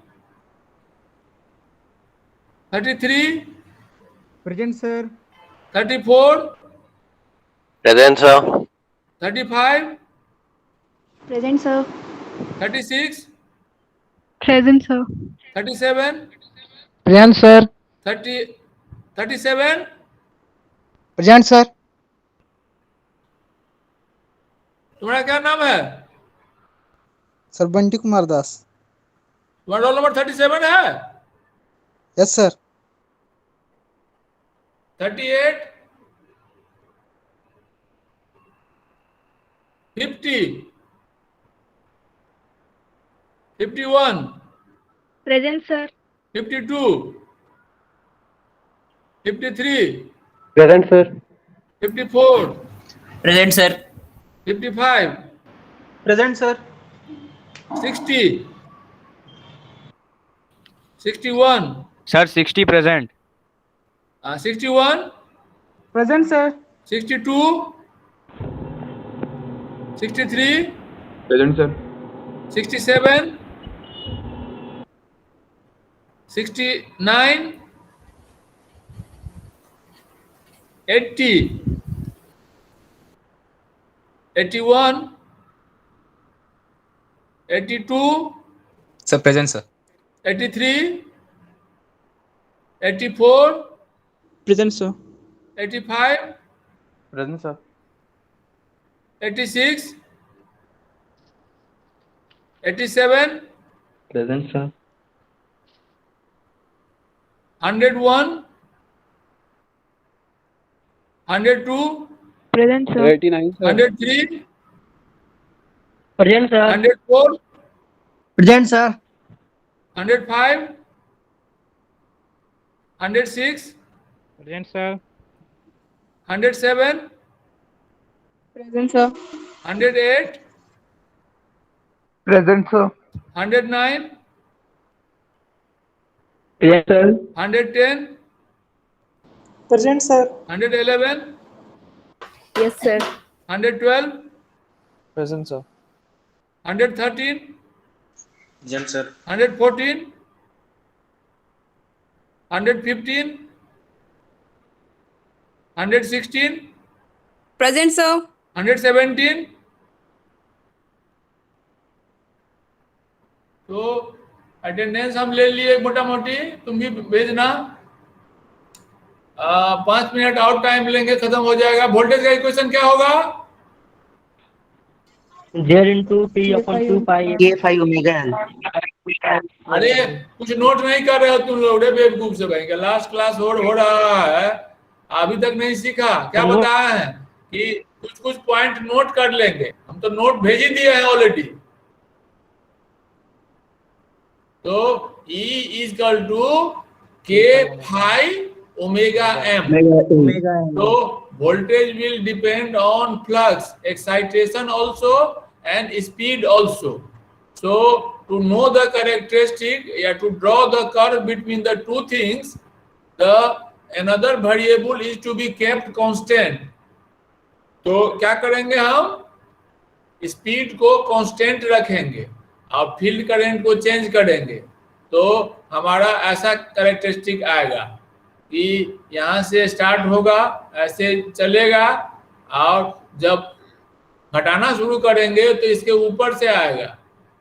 A: 33,
B: Present, sir.
A: 34,
G: Present, sir.
A: 35,
H: Present, sir.
A: 36,
H: Present, sir.
A: 37,
B: Present, sir.
A: 37.
B: Present, sir.
A: तुम्हारा क्या नाम है?
B: Sir Bunty Kumar Das.
A: तुम्हारा roll number 37 है?
B: Yes, sir.
A: 38, 50, 51,
H: Present, sir.
A: 52, 53,
G: Present, sir.
A: 54,
E: Present sir.
A: 55,
B: Present, sir.
A: 60, 61,
F: Sir, 60 present.
A: 61,
B: Present, sir.
A: 62, 63,
F: Present, sir.
A: 67, 69, 80, 81, 82,
B: Sir, present, sir.
A: 83, 84,
B: Present, sir.
A: 85,
B: Present, sir.
A: 86, 87,
F: Present, sir.
A: 101, 102,
H: Present, sir.
B: 89,
A: 103,
E: Present sir.
A: 104,
E: Present sir.
A: 105, 106,
B: Present, sir.
A: 107,
H: Present, sir.
A: 108,
B: Present, sir.
A: 109,
E: Yes sir.
A: 110,
C: Present, sir.
A: 111,
H: Yes, sir.
A: 112,
B: Present, sir.
A: 113,
B: Present, sir.
A: 114, 115, 116,
H: Present, sir.
A: 117. तो attendance हम ले लिए मोटा मोटी, तुम भी भेजना। 5 minute out time लेंगे, खत्म हो जाएगा। वोल्टेज का इक्वेशन क्या होगा?
E: Z into T upon 2 pi K5 omega L.
A: अरे कुछ नोट नहीं कर रहे हो तुम लोग, बेवकूफ से भाई। लास्ट क्लास हो रहा है, अभी तक नहीं सीखा। क्या बताया है कि कुछ कुछ पॉइंट नोट कर लेंगे। हम तो नोट भेज ही दिए हैं ऑलरेडी। तो E is equal to K phi omega m. So voltage will depend on flux, excitation also and speed also. So to know the characteristic, to draw the curve between the two things, the another variable is to be kept constant. तो क्या करेंगे हम? Speed को constant रखेंगे और field current को change करेंगे, तो हमारा ऐसा कैरेक्टरिस्टिक आएगा कि यहाँ से स्टार्ट होगा, ऐसे चलेगा, और जब घटाना शुरू करेंगे तो इसके ऊपर से आएगा।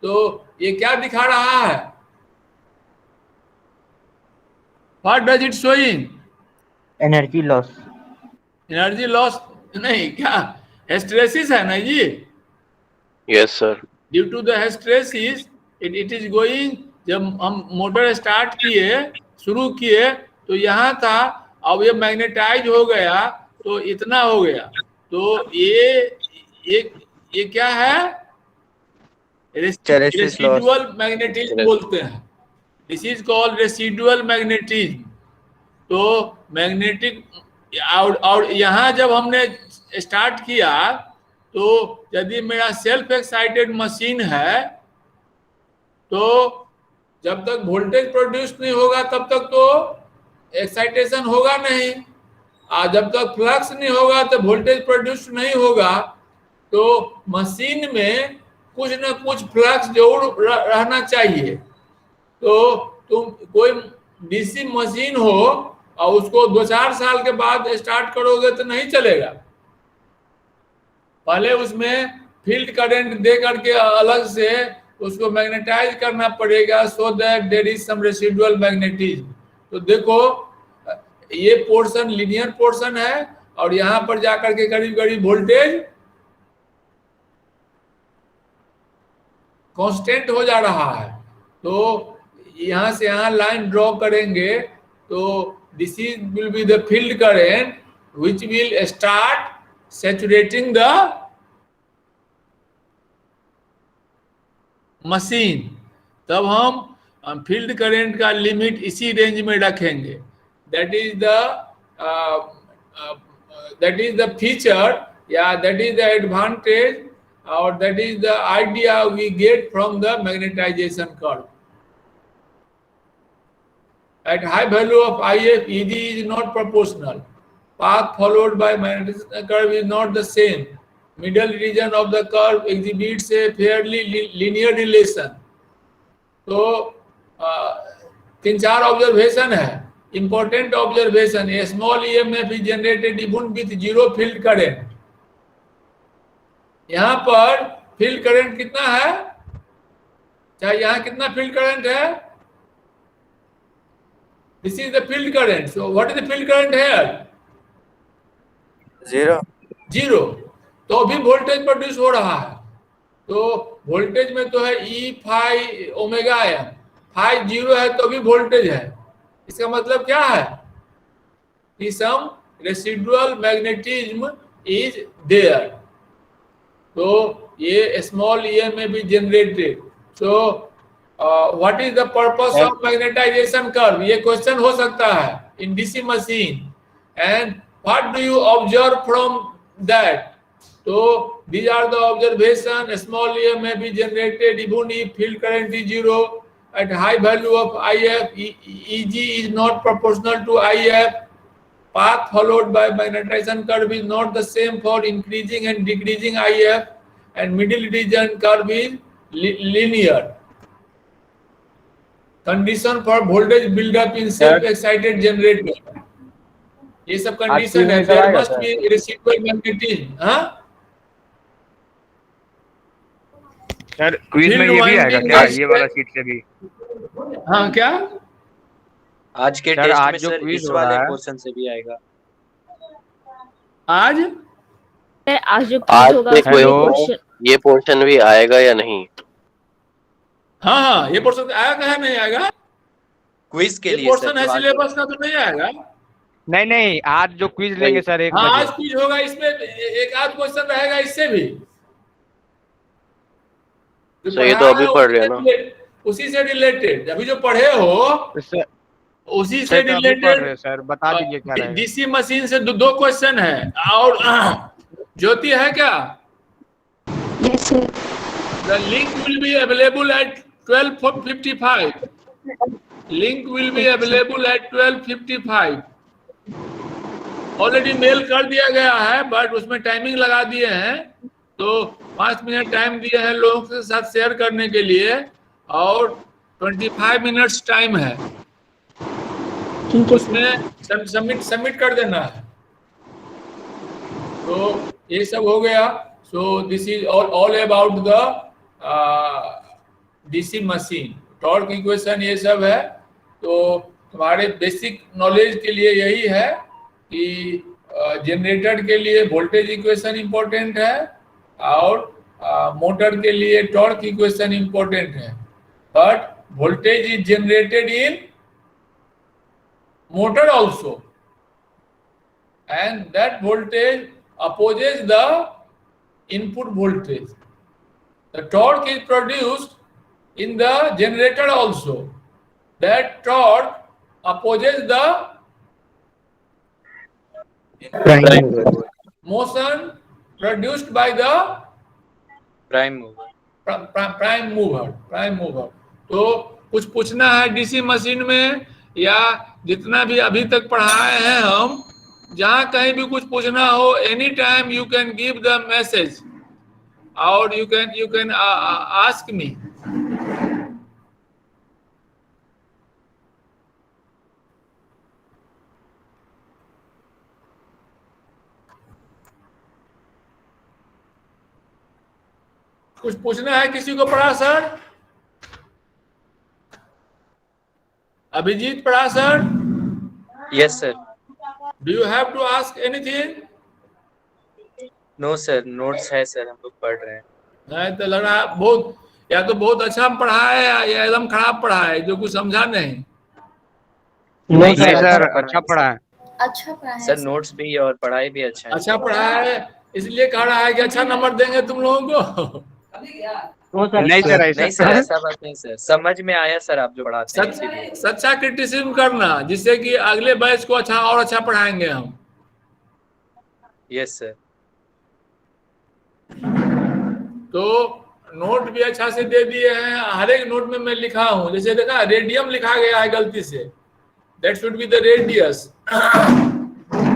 A: तो ये क्या दिखा रहा है? What does it showing?
B: Energy loss.
A: Energy loss नहीं, क्या हिस्टेरेसिस है ना जी?
G: Yes, sir.
A: Due to the hysteresis it is going. जब हम मोटर स्टार्ट किए, शुरू किए, तो यहाँ था, अब ये मैग्नेटाइज हो गया तो इतना हो गया। तो ये क्या है? रेसिडुअल मैग्नेटिज्म बोलते हैं। This is called residual magnetism. तो मैग्नेटिक, और यहाँ जब हमने स्टार्ट किया, तो यदि मेरा सेल्फ एक्साइटेड मशीन है, तो जब तक वोल्टेज प्रोड्यूस नहीं होगा तब तक तो एक्साइटेशन होगा नहीं, और जब तक फ्लक्स नहीं होगा तो वोल्टेज प्रोड्यूस नहीं होगा। तो मशीन में कुछ न कुछ फ्लक्स जरूर रहना चाहिए। तो तुम कोई डीसी मशीन हो और उसको 2-4 साल के बाद स्टार्ट करोगे तो नहीं चलेगा। पहले उसमें फील्ड करंट दे करके अलग से उसको मैग्नेटाइज करना पड़ेगा, so that there is some residual magnetism. तो देखो, ये पोर्शन लीनियर पोर्शन है, और यहाँ पर जाकर के करीब करीब वोल्टेज कांस्टेंट हो जा रहा है। तो यहाँ से यहाँ लाइन ड्रॉ करेंगे, तो this is will be the field current which will start saturating the machine. तब हम फील्ड करंट का लिमिट इसी रेंज में रखेंगे। दैट इज द फीचर, या दैट इज द एडवांटेज, और that is the idea we get from the magnetization curve. At high value of IF, EG is not proportional. Path followed by magnetization curve is not the same. Middle region of the curve exhibits a fairly linear relation. तो 3-4 observation है, important observation. A small EMF is generated even with zero field current. यहाँ पर field current कितना है? चाहे यहाँ कितना field current है? This is the field current. So what is the field current here? Zero. तो अभी वोल्टेज प्रोड्यूस हो रहा है। तो वोल्टेज में तो है E phi omega m, phi 0 है तो भी वोल्टेज है। इसका मतलब क्या है? कि सम रेसिडुअल मैग्नेटिज्म इज देयर। तो ये स्मॉल EMF भी generated. So what is the purpose of magnetization curve? ये क्वेश्चन हो सकता है in DC machine, and what do you observe from that? तो these are the observation. Small EMF be generated even if field current is 0 at high value of IF. EG is not proportional to IF. Path followed by magnetization curve is not the same for increasing and decreasing IF, and middle region curve is linear. Condition for voltage buildup in self excited generator, ये सब condition है। There must be residual magnetism. हां
F: sir, quiz में ये भी आएगा क्या, ये वाला शीट से भी?
A: हां, क्या
E: आज के टेस्ट में सर इस वाले क्वेश्चन से भी आएगा?
A: आज
H: जो क्विज होगा,
G: ये पोर्शन भी आएगा या नहीं?
A: हाँ, ये पोर्शन आएगा है, नहीं आएगा?
E: क्विज के लिए
A: पोर्शन है सिलेबस का, तो नहीं आएगा।
F: नहीं, आज जो क्विज लेंगे सर 1 बजे।
A: आज क्विज होगा, इसमें एक आध क्वेश्चन रहेगा इससे भी।
G: तो ये तो अभी पढ़ रहे हैं ना,
A: उसी से रिलेटेड अभी जो पढ़े हो उसी से रिलेटेड
F: सर बता दीजिए क्या रहेगा।
A: डीसी मशीन से 2 क्वेश्चन है। और ज्योति है क्या?
H: Yes sir.
A: The link will be available at 12:55. Link will be available at 12:55. Already mail कर दिया गया है, बट उसमें टाइमिंग लगा दिए हैं, तो 5 मिनट टाइम दिए हैं लोगों के साथ शेयर करने के लिए, और 25 मिनट्स टाइम है, उसमें सबमिट कर देना है। तो ये सब हो गया। So this is all about the DC machine, torque equation, ये सब है। तो हमारे बेसिक नॉलेज के लिए यही है कि जनरेटर के लिए वोल्टेज इक्वेशन इंपॉर्टेंट है, और मोटर के लिए टॉर्क इक्वेशन इंपॉर्टेंट है। But voltage is generated in motor also, and that voltage opposes the input voltage. The torque is produced in the generator also. That torque opposes the motion produced by the
E: prime mover.
A: Prime mover. तो कुछ पूछना है DC machine में, या जितना भी अभी तक पढ़ाए हैं हम, जहां कहीं भी कुछ पूछना हो, any time you can give the message और यू कैन आस्क मी। कुछ पूछना है किसी को? पढ़ा सर? अभिजीत पढ़ा sir?
E: Yes sir.
A: Do you have to ask anything?
E: No sir, notes है सर, हम लोग पढ़ रहे हैं।
A: नहीं तो लग रहा है बहुत, या तो बहुत अच्छा पढ़ा है या एकदम खराब पढ़ा है, जो कुछ समझा नहीं।
F: नहीं सर, अच्छा पढ़ा है।
H: अच्छा पढ़ा है
E: सर, नोट्स भी और पढ़ाई भी अच्छा है।
A: अच्छा पढ़ा है, इसलिए कह रहा है कि अच्छा नंबर देंगे तुम लोगों को।
F: नहीं सर,
E: ऐसा बात नहीं सर, समझ में आया सर आप जो पढ़ाते हैं, इसीलिए।
A: सच्चा क्रिटिसिज्म करना, जिससे कि अगले बैच को अच्छा और अच्छा पढ़ाएंगे हम।
E: Yes sir.
A: तो नोट भी अच्छा से दे दिए हैं, हर एक नोट में मैं लिखा हूं। जैसे देखा रेडियम लिखा गया है गलती से, that should be the radius.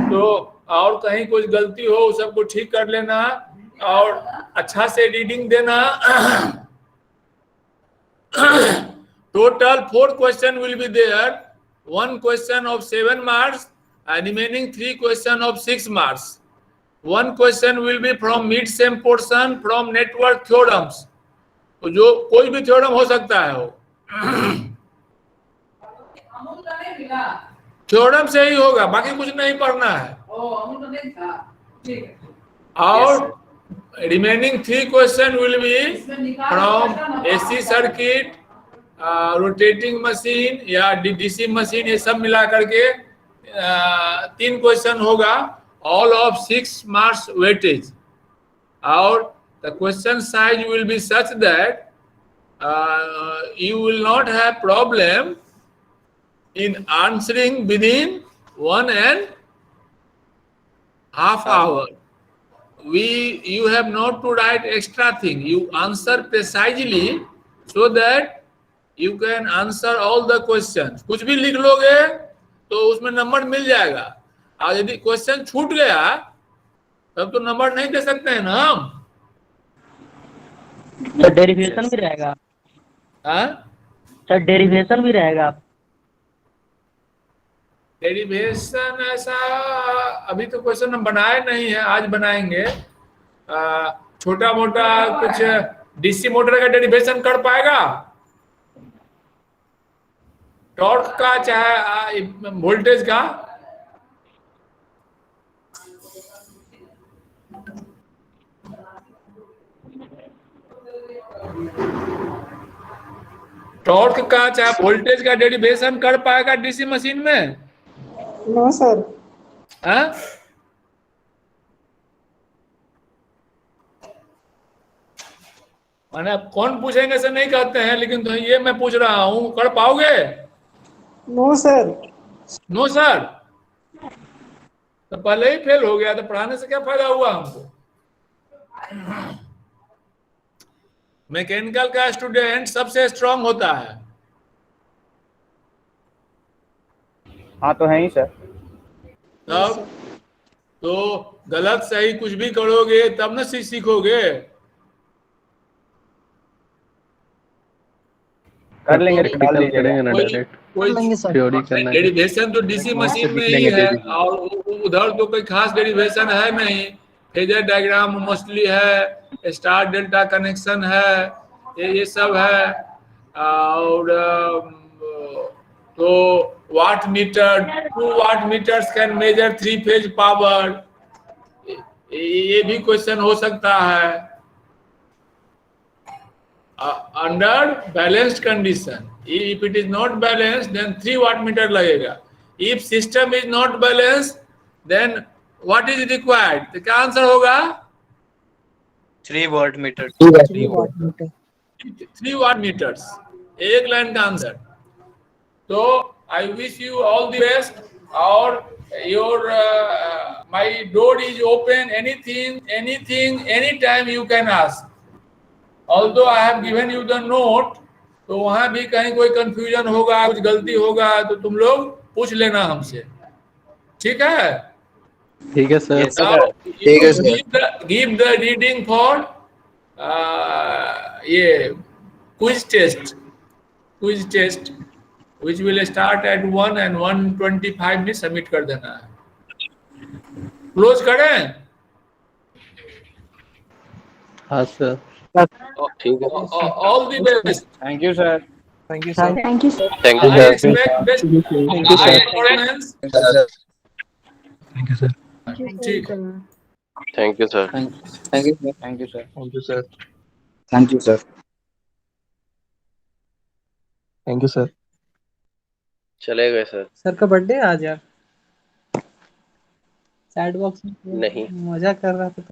A: तो और कहीं कुछ गलती हो सबको ठीक कर लेना, और अच्छा से रीडिंग देना। Total 4 question will be there, 1 question of 7 marks and remaining 3 question of 6 marks. 1 question will be from mid same portion from network theorems. तो जो कोई भी थ्योरम हो सकता है, वो थ्योरम से ही होगा, बाकी कुछ नहीं पढ़ना है। और remaining 3 question will be from AC circuit, rotating machine या डीसी मशीन, ये सब मिला करके 3 क्वेश्चन होगा, all of 6 marks weightage. और the question size will be such that you will not have problem in answering within 1.5 hours. You have not to write extra thing. You answer precisely so that you can answer all the questions. कुछ भी लिख लोगे तो उसमें number मिल जाएगा, और यदि question छूट गया तब तो नंबर नहीं दे सकते हैं ना हम।
B: सर डेरिवेशन भी रहेगा? सर डेरिवेशन भी रहेगा?
A: डेरिवेशन ऐसा अभी तो क्वेश्चन हम बनाए नहीं है, आज बनाएंगे। छोटा मोटा कुछ डीसी मोटर का डेरिवेशन कर पाएगा, टॉर्क का चाहे वोल्टेज का। टॉर्क का चाहे वोल्टेज का डेरिवेशन कर पाएगा डीसी मशीन में?
C: No sir.
A: मैंने कौन पूछेंगे से नहीं कहते हैं, लेकिन तो ये मैं पूछ रहा हूँ, कर पाओगे?
C: No sir.
A: नो सर, तो पहले ही फेल हो गया, तो पढ़ाने से क्या फायदा हुआ हमको? मैकेनिकल का स्टूडेंट सबसे स्ट्रांग होता है।
F: हाँ तो है ही सर।
A: तब तो गलत सही कुछ भी करोगे तब ना सीखोगे।
F: कर लेंगे, डाल दीजिएगा।
A: कोई डेरिवेशन तो डीसी मशीन में ही है और उधर तो कोई खास डेरिवेशन है नहीं। फेजर डायग्राम मोस्टली है, स्टार डेल्टा कनेक्शन है, ये सब है। और तो watt meter, 2 watt meters can measure 3 phase power, ये भी क्वेश्चन हो सकता है। Under balanced condition, if it is not balanced then 3 watt meter लगेगा। if system is not balanced then what is required, तो क्या आंसर होगा?
E: 3 watt meter।
A: 3 watt meters, एक लाइन का आंसर। तो I wish you all the best, और your my door is open, anything anytime you can ask, although I have given you the note, तो वहां भी कहीं कोई कंफ्यूजन होगा, कुछ गलती होगा तो तुम लोग पूछ लेना हमसे, ठीक है?
F: ठीक है सर।
E: ठीक है sir.
A: Give the reading for ये quiz test which will start at 1 and 1:25 में सबमिट कर देना है। क्लोज करें?
F: हाँ सर।
G: ठीक है।
A: All the best.
F: Thank you sir.
G: Thank you
A: I
G: sir.
A: expect best performance. ठीक है।
G: Thank you sir.
F: Thank you sir. Thank you sir.
I: Thank you sir.
F: Thank you sir.
I: Thank you sir.
G: चले गए sir.
C: Sir का birthday आज यार, sad box में
G: नहीं।
C: मजा कर रहा था।